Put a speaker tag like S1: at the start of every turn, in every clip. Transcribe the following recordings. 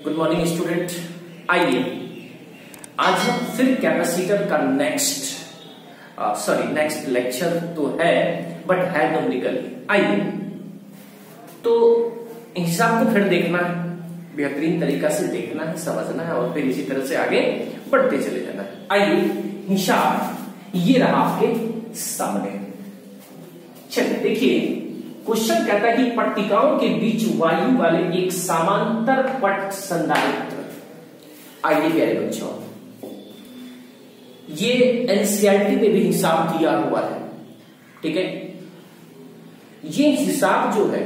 S1: Good morning student. आइए आज हम फिर कैपेसिटर का नेक्स्ट लेक्चर तो है बट है न्यूमेरिकल। आइए तो हिसाब को फिर देखना है, बेहतरीन तरीका से देखना है, समझना है और फिर इसी तरह से आगे बढ़ते चले जाना है। आइए हिसाब ये रहा आपके सामने। चलिए देखिए, क्वेश्चन कहता है कि पट्टिकाओं के बीच वायु वाले एक समांतर पट संधारित्र। आइए प्यारे बच्चों, ये एनसीईआरटी में भी हिसाब दिया हुआ है, ठीक है। ये हिसाब जो है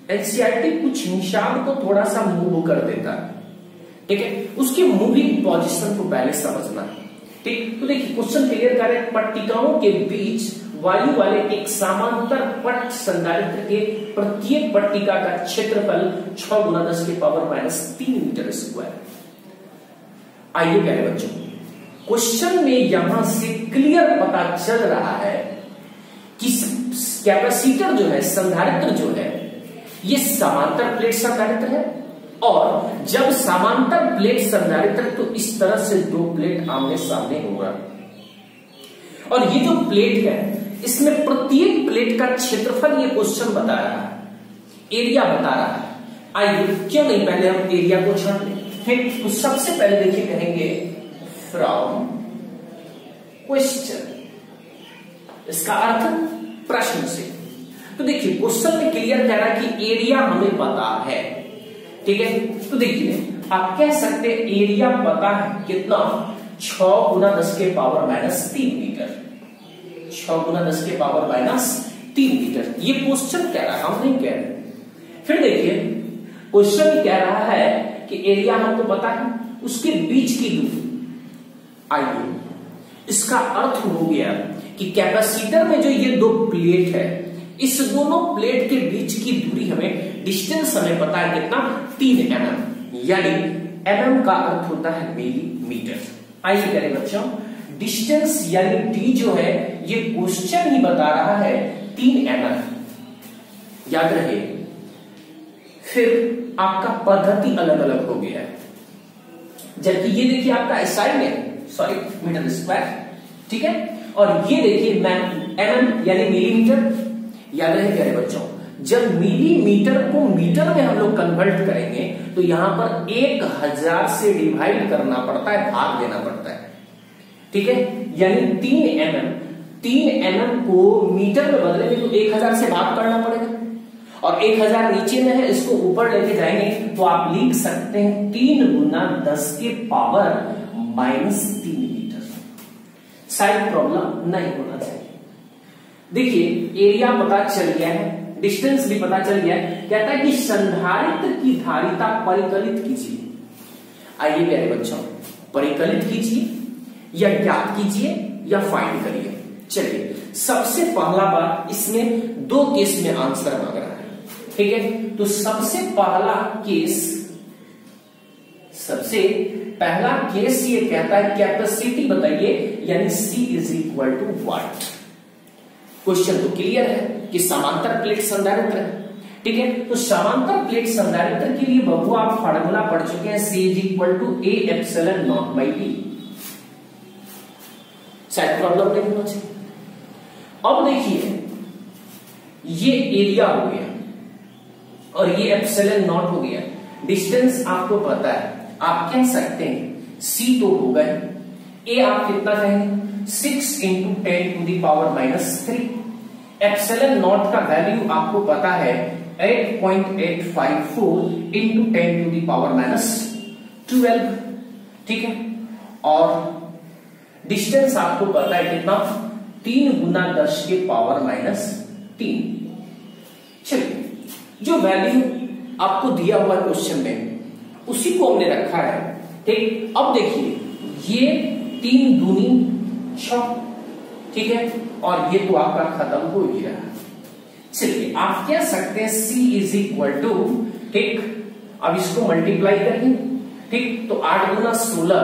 S1: एनसीईआरटी कुछ हिसाब को थोड़ा सा मूव कर देता है, ठीक है। उसके मूविंग पोजीशन को पहले समझना है, ठीक। तो देखिए क्वेश्चन क्लियर कर रहे हैं, पट्टिकाओं के बीच वायु वाले एक समांतर पट संधारित्र के प्रत्येक पट्टिका का क्षेत्रफल 6 गुना 10 के पावर -3 मीटर स्क्वायर। आइए प्यारे बच्चों, क्वेश्चन में यहां से क्लियर पता चल रहा है कि कैपेसिटर जो है, संधारित्र जो है, ये समांतर प्लेट संधारित्र है। और जब समांतर प्लेट संधारित्र तो इस तरह से दो प्लेट आमने सामने होगा और ये जो प्लेट है इसमें प्रत्येक प्लेट का क्षेत्रफल ये क्वेश्चन बता रहा है, एरिया बता रहा है। आइए क्यों नहीं पहले हम एरिया को छान लें। फिर तो सबसे पहले देखिए कहेंगे फ्रॉम क्वेश्चन, इसका अर्थ प्रश्न से। तो देखिए क्वेश्चन में क्लियर कह रहा है कि एरिया हमें पता है, ठीक है। तो देखिए आप कह सकते हैं एरिया पता है कितना, 6 गुना 10 के पावर -3 मीटर। 6 गुना 10 के पावर -3 मीटर ये क्वेश्चन कह रहा है, हम नहीं कह रहे। फिर देखिए क्वेश्चन कह रहा है कि एरिया हमको पता है, उसके बीच की दूरी। आइए इसका अर्थ हो गया कि कैपेसिटर में जो ये दो प्लेट है, इस दोनों प्लेट के बीच की दूरी हमें, डिस्टेंस हमें पता है कितना, 3 mm, यानी mm का अर्थ होता है मिलीमीटर। आइए करें बच्चों, डिस्टेंस यानी d जो है ये क्वेश्चन ही बता रहा है 3 mm, याद रहे। फिर आपका पद्धति अलग अलग हो गया है, जबकि ये देखिए आपका SI में, सॉरी मीटर स्क्वायर, ठीक है। और ये देखिए mm यानी मिलीमीटर। याद रहे प्यारे बच्चों, जब मिलीमीटर को मीटर में हम लोग कन्वर्ट करेंगे तो यहां पर 1000 से डिवाइड करना पड़ता है, भाग देना पड़ता है, ठीक है। यानी 3 mm को मीटर में बदलेंगे तो 1000 से भाग करना पड़ेगा, और 1000 नीचे में है, इसको ऊपर लेके जाएंगे तो आप लिख सकते हैं 3 गुना 10 के पावर -3 मीटर। साइड प्रॉब्लम नहीं होना चाहिए। देखिए एरिया पता चल गया है, डिस्टेंस भी पता चल गया है। कहता है कि संधारित्र की धारिता परिकलित कीजिए। आइए प्यारे बच्चों, परिकलित कीजिए या ज्ञात कीजिए या फाइंड करिए। चलिए सबसे पहला बात, इसमें 2 केस में आंसर मांग रहा है, ठीक है। तो सबसे पहला केस ये कहता है कैपेसिटी बताइए, यानी C = व्हाट। क्वेश्चन तो क्लियर है कि समांतर प्लेट संधारित्र है, ठीक है। तो समांतर प्लेट संधारित्र के लिए बबू आप फार्मूला पढ़ चुके हैं, C = A∈0/d। शायद प्रॉब्लम नहीं होना चाहिए। अब देखिए ये एरिया हो गया और ये ε0 हो गया, डिस्टेंस आपको पता है, आप कह सकते हैं C तो हो गए, A आप कितना कहेंगे, 6 × 10⁻³ ε0 का वैल्यू आपको पता है 8.854 × 10⁻12, ठीक है। और डिस्टेंस आपको पता है कितना, 3 गुना 10 के पावर -3। चलिए जो वैल्यू आपको दिया हुआ क्वेश्चन में उसी को हमने रखा है, ठीक। अब देखिए ये 3 दूनी 6, ठीक है, और ये तो आपका खत्म हो ही रहा है। चलिए आप कह सकते हैं C = ठीक, अब इसको मल्टीप्लाई करेंगे, ठीक। तो 8 गुना 16,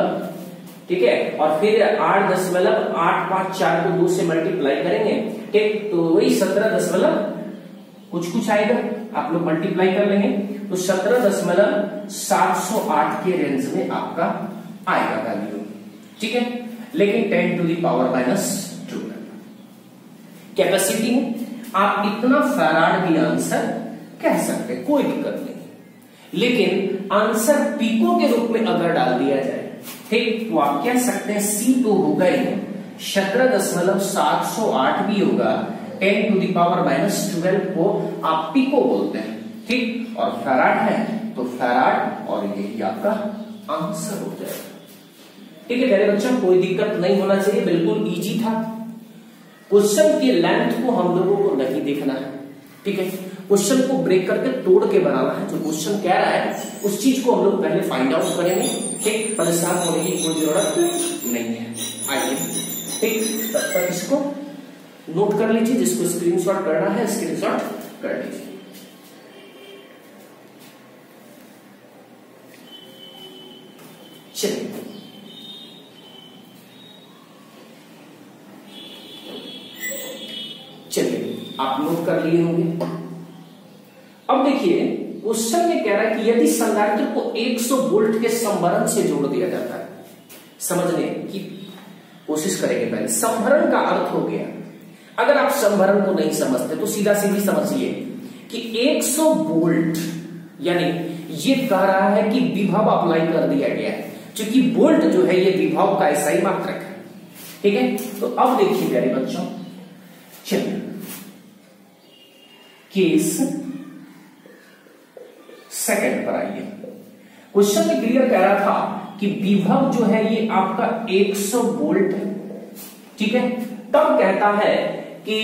S1: ठीक है, और फिर 8.854 को 2 से मल्टीप्लाई करेंगे, ठीक। तो वही 17 दशमलव कुछ आएगा, आप लोग मल्टीप्लाई कर लेंगे तो 17.708 के रेंज में आपका आएगा वैल्यू, ठीक है। लेकिन 10 टू द पावर -2 कैपेसिटी में आप इतना फैराड भी आंसर कह सकते हैं, कोई दिक्कत नहीं। लेकिन आंसर पीको के रूप में अगर डाल दिया जाए, ठीक, तो आप कह सकते हैं सी तो होगा ही 17.708 भी होगा, 10 टू द पावर -12 को आप पीको बोलते हैं, ठीक। और फैराड है तो फैराड, और यही आपका आंसर हो जाएगा, ठीक है। मेरे बच्चों कोई दिक्कत नहीं होना चाहिए, बिल्कुल इजी था। क्वेश्चन की लेंथ को हम लोगों को नहीं देखना है, ठीक है। क्वेश्चन को ब्रेक करके तोड़ के बनाना है, जो क्वेश्चन कह रहा है उस चीज को हम लोग पहले फाइंड आउट करेंगे, ठीक। परेशान होने की कोई जरूरत नहीं है, आइए, ठीक। तब तक इसको नोट कर लीजिए, जिसको स्क्रीनशॉट करना है स्क्रीनशॉट कर लीजिए। चलिए आप नोट कर लिए होंगे। अब देखिए क्वेश्चन में कह रहा है कि यदि संधारित्र को 100 वोल्ट के संभरण से जोड़ दिया जाता है, समझने की कोशिश करेंगे। पहले संभरण का अर्थ हो गया, अगर आप संभरण को नहीं समझते तो सीधा सीधी समझिए कि 100 वोल्ट यानी ये कह रहा है कि विभव अप्लाई कर दिया गया है, क्योंकि वोल्ट जो है ये विभव का ऐसा ही मात्रक है, ठीक है। तो अब देखिए प्यारे बच्चों, चलिए केस सेकंड पर आइए। क्वेश्चन में क्लियर कह रहा था कि विभव जो है ये आपका 100 वोल्ट है, ठीक है। तब कहता है कि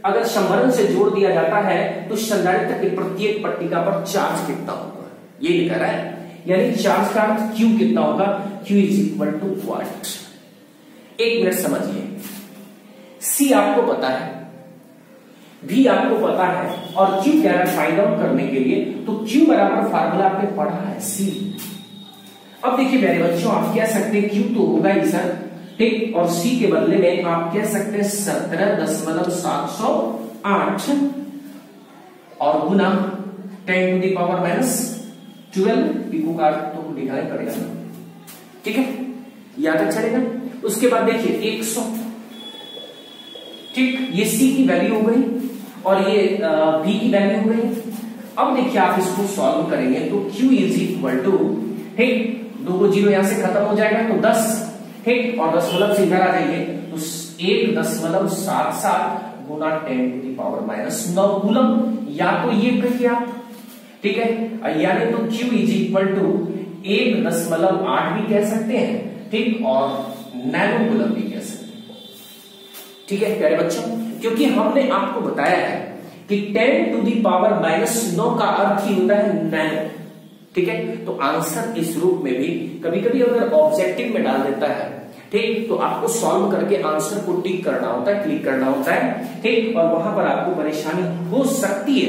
S1: अगर संभरण से जोड़ दिया जाता है तो संधारित्र की प्रत्येक पट्टिका पर चार्ज कितना होगा, ये कह रहा है। यानी चार्ज का अर्थ Q कितना होगा, Q = व्हाट। एक मिनट समझिए, C आपको पता है, V आपको पता है, और Q कह रहा है फाइंड आउट करने के लिए, तो Q बराबर फार्मूला आपने पढ़ा है C। अब देखिए मेरे बच्चों, आप कह सकते हैं Q तो होगा ही सर, ठीक, और C के बदले में आप कह सकते हैं 17.708 और गुना 10 टू द पावर -12, पिको का तो लिखना ही पड़ेगा, ठीक है, याद तक चलेगा। उसके बाद देखिए 100, ठीक, ये C की वैल्यू हो गई और ये V की वैल्यू हो गई। अब देखिए आप इसको सॉल्व करेंगे तो Q = ठीक, 2 को 0 यहां से खत्म हो जाएगा तो 10, ठीक, और दशमलव से इधर आ जाइए तो 1.77 गुना 10 टू द पावर -9 कूलम, या तो ये कहिए आप, ठीक है, यानी तो Q = 1.8 भी कह सकते हैं, ठीक, और नैनो कूलम भी कह सकते हैं, ठीक है प्यारे बच्चों। क्योंकि हमने आपको बताया है कि 10 टू द पावर -9 का अर्थ ही होता है नैनो, ठीक है। तो आंसर इस रूप में भी कभी कभी अगर ऑब्जेक्टिव में डाल देता है, ठीक, तो आपको सॉल्व करके आंसर को टिक करना होता है, क्लिक करना होता है, ठीक, और वहां पर आपको परेशानी हो सकती है,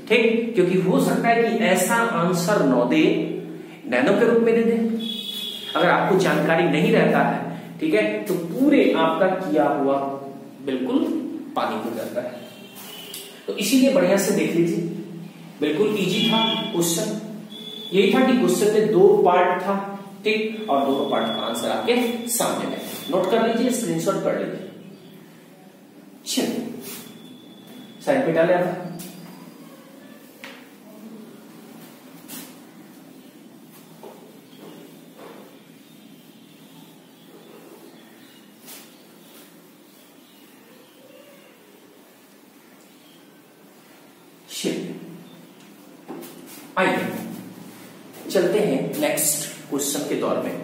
S1: ठीक, क्योंकि हो सकता है कि ऐसा आंसर न दे, नैनो के रूप में दे दे। अगर आपको जानकारी नहीं रहता है, ठीक है, तो पूरे आपका किया हुआ बिल्कुल पानी हो जाता है। तो इसीलिए बढ़िया से देख लीजिए, बिल्कुल इजी था क्वेश्चन। यही था कि क्वेश्चन में 2 पार्ट था, ठीक, और दोनों पार्ट का आंसर आपके सामने में, नोट कर लीजिए, स्क्रीनशॉट कर लीजिए। चलिए साइड पे डाले आप। आइए चलते हैं नेक्स्ट क्वेश्चन के दौर में।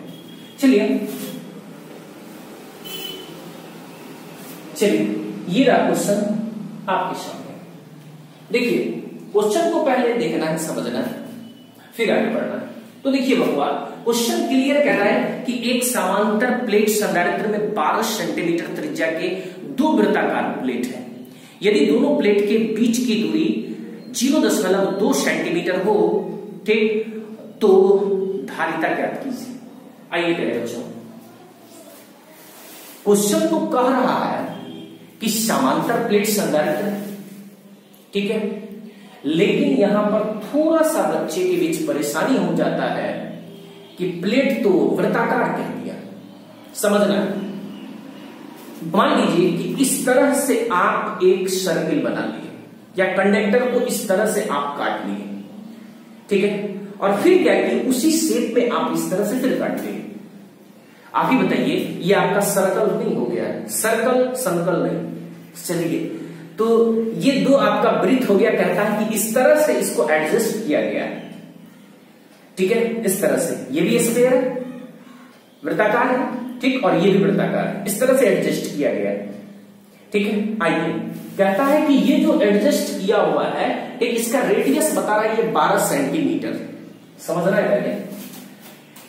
S1: चलिए ये रहा क्वेश्चन आपके सामने। देखिए क्वेश्चन को पहले देखना है, समझना है, फिर आगे बढ़ना है। तो देखिए बबुआ, क्वेश्चन क्लियर कह रहा है कि एक समांतर प्लेट संधारित्र में 12 सेंटीमीटर त्रिज्या के 2 वृत्ताकार प्लेट है। यदि दोनों प्लेट के बीच की दूरी 0.2 सेंटीमीटर हो, ठीक, तो धारिता ज्ञात कीजिए। आइए प्यारे बच्चों, क्वेश्चन तो कह रहा है कि समांतर प्लेट संधारित्र, ठीक है, लेकिन यहां पर थोड़ा सा बच्चे के बीच परेशानी हो जाता है कि प्लेट तो वृत्ताकार कह दिया। समझना, मान लीजिए कि इस तरह से आप एक सर्किल बना लिए या कंडक्टर को इस तरह से आप काट लिए, ठीक है, और फिर क्या कि उसी शेप में आप इस तरह से फिर काट लिए। आप ही बताइए, ये आपका सर्कल नहीं हो गया? सर्कल सर्कल नहीं। चलिए, तो ये दो आपका वृत्त हो गया। कहता है कि इस तरह से इसको एडजस्ट किया गया है, ठीक है, इस तरह से। ये भी स्फीयर है, वृत्ताकार है, ठीक, और ये भी वृत्ताकार है, इस तरह से एडजस्ट किया गया है, ठीक है। आइए, कहता है कि ये जो एडजस्ट किया हुआ है, ठीक, इसका रेडियस बता रहा है ये 12 सेंटीमीटर। समझ रहा है पहले?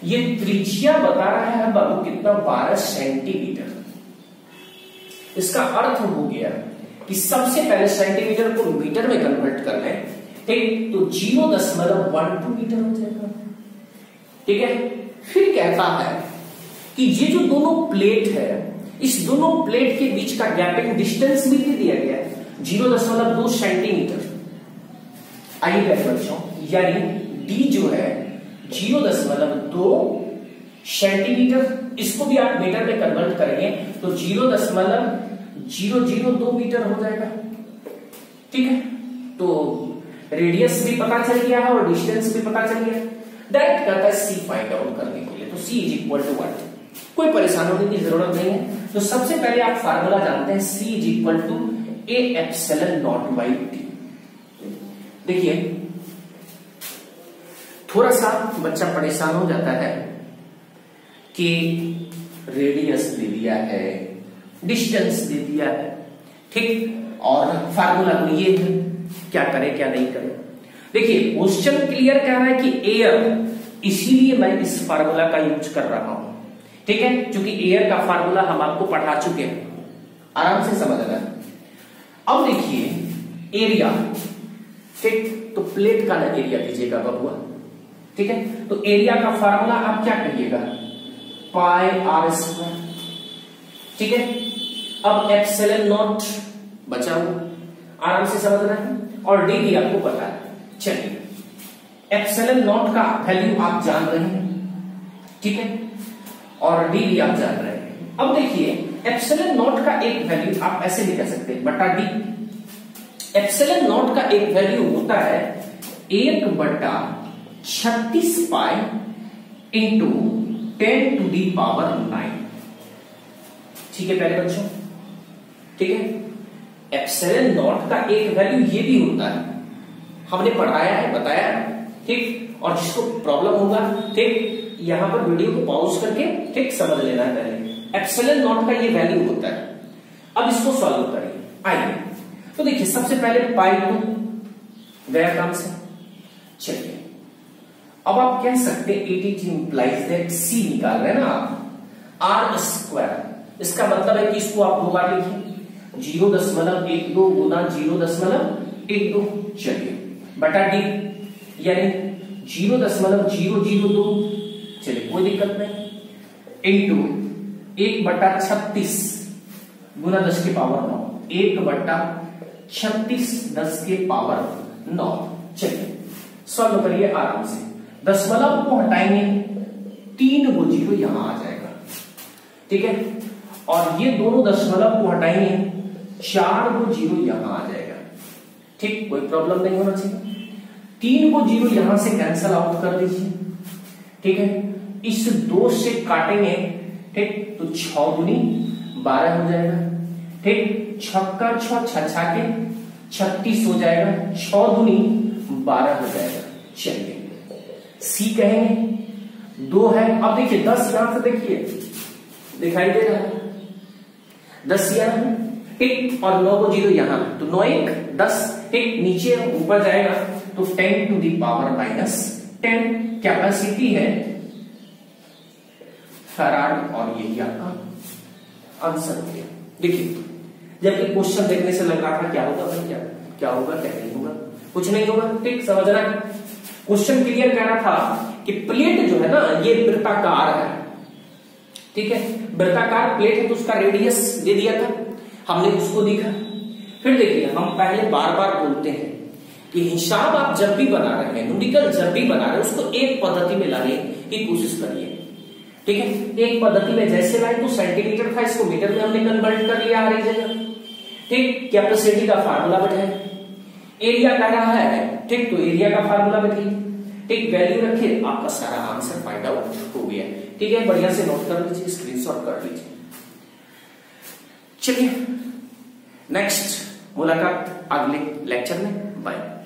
S1: ये त्रिज्या बता रहा है बाबू कितना, 12 सेंटीमीटर। इसका अर्थ हो गया कि सबसे पहले सेंटीमीटर को मीटर में कन्वर्ट कर लें, ठीक, तो 0.12 मीटर हो जाएगा, ठीक है। फिर कहता है कि ये जो दोनों प्लेट है, इस दोनों प्लेट के बीच का गैपिंग डिस्टेंस भी दे दिया गया है 0.2 सेंटीमीटर। आइए बच्चों, यानी डी जो है 0.2 सेंटीमीटर, इसको भी आप मीटर में कन्वर्ट करेंगे तो 0.002 मीटर हो जाएगा, ठीक है। तो रेडियस भी पता चल गया है और डिस्टेंस भी पता चल गया। डायरेक्ट करता है सी फाइंड आउट करने के लिए, तो सी इज इक्वल टू व्हाट, कोई परेशान होने की जरूरत नहीं है। तो सबसे पहले आप फार्मूला जानते हैं, C is equal to A epsilon naught by T. देखिए, थोड़ा सा बच्चा परेशान हो जाता है कि रेडियस दे दिया है, डिस्टेंस दे दिया है, ठीक, और फार्मूला तो ये है, क्या करें क्या नहीं करें। देखिए, क्वेश्चन क्लियर कह रहा है कि एयर, इसीलिए मैं इस फार्मूला का यूज कर रहा हूं, ठीक है, क्योंकि एयर का फार्मूला हम आपको पढ़ा चुके हैं, आराम से समझना। अब देखिए एरिया, ठीक, तो प्लेट का ना एरिया लीजिएगा बबुआ, ठीक है। तो एरिया का फार्मूला आप क्या कहिएगा, पाई आर स्क्वायर, ठीक है। अब एप्सिलॉन नॉट बचा हुआ, आराम से समझना है, और डी भी आपको पता है। चलिए, एप्सिलॉन नॉट का वैल्यू आप जान रहे हैं, ठीक है, और डी भी आप जान रहे हैं। अब देखिए, एप्सिलॉन नॉट का एक वैल्यू आप ऐसे भी कह सकते हैं, बटा डी। एप्सिलॉन नॉट का एक वैल्यू होता है 1/36 pi into 10 to the power 9, ठीक है पहले बच्चों, ठीक है। एप्सिलॉन नॉट का एक वैल्यू ये भी होता है, हमने पढ़ाया है, बताया है, ठीक, और जिसको प्रॉब्लम होगा, ठीक, यहां पर वीडियो को पॉज करके, ठीक, समझ लेना है पहले। एप्सिलॉन नॉट का ये वैल्यू होता है। अब इसको सॉल्व करिए। आइए, तो देखिए, सबसे पहले पाई 2 गया काम से। चलिए, अब आप कह सकते हैं इट इज इंप्लाइज दैट सी निकाल रहे हैं ना आप, आर स्क्वायर। इसका मतलब है कि इसको आप दो बार लिखिए, 0.12 गुना 0.12। चलिए, बटा डी यानी 0.002, चलिए कोई दिक्कत नहीं, इंटू 1/36 गुना 10 के पावर 9, 1/36 10 के पावर 9। चलिए सॉल्व करिए आराम से। दशमलव को हटाएंगे, 3 गो 0 यहां आ जाएगा, ठीक है, और ये दोनों दशमलव को हटाएंगे, 4 गो 0 यहां आ जाएगा, ठीक, कोई प्रॉब्लम नहीं होना चाहिए। 3 को 0 यहां से कैंसल आउट कर दीजिए, ठीक है। इस 2 से काटेंगे, ठीक, तो 6 दूनी 12 हो जाएगा, ठीक, 6 का 6 छछा के 36 हो जाएगा, 6 दूनी 12 हो जाएगा। चलिए, सी कहेंगे 2 है। अब देखिए 10 यहां से देखिए दिखाई दे रहा है, 10 यहां, ठीक, और 9 को 0 यहां, तो 9 1 10, ठीक, नीचे ऊपर जाएगा तो 10 टू दी पावर -10 कैपेसिटी है फैराड, और यही आपका आंसर हो गया। देखिए, जबकि क्वेश्चन देखने से लग रहा था क्या होगा भाई, क्या होगा क्या नहीं होगा, कुछ नहीं होगा, ठीक, समझना है। क्वेश्चन क्लियर कह रहा था कि प्लेट जो है ना, ये वृत्ताकार है, ठीक है, वृत्ताकार प्लेट है, तो उसका रेडियस दे दिया था, हमने उसको देखा। फिर देखिए, हम पहले बार बार बोलते हैं कि हिसाब आप जब भी बना रहे हैं, न्यूमेरिकल जब भी बना रहे हैं, उसको एक पद्धति में लाने की कोशिश करिए। ठीक है, एक पद्धति में जैसे लाए तो सेंटीमीटर था, इसको मीटर में हमने कन्वर्ट कर लिया हर एक जगह। ठीक, कैपेसिटी का फार्मूला बैठाए, एरिया कह रहा है, ठीक, तो एरिया का फार्मूला बैठिए, ठीक, वैल्यू रखिए, आपका सारा आंसर फाइंड आउट हो गया। ठीक है, बढ़िया से नोट कर लीजिए, स्क्रीनशॉट कर लीजिए। चलिए नेक्स्ट मुलाकात अगले लेक्चर में, बाय।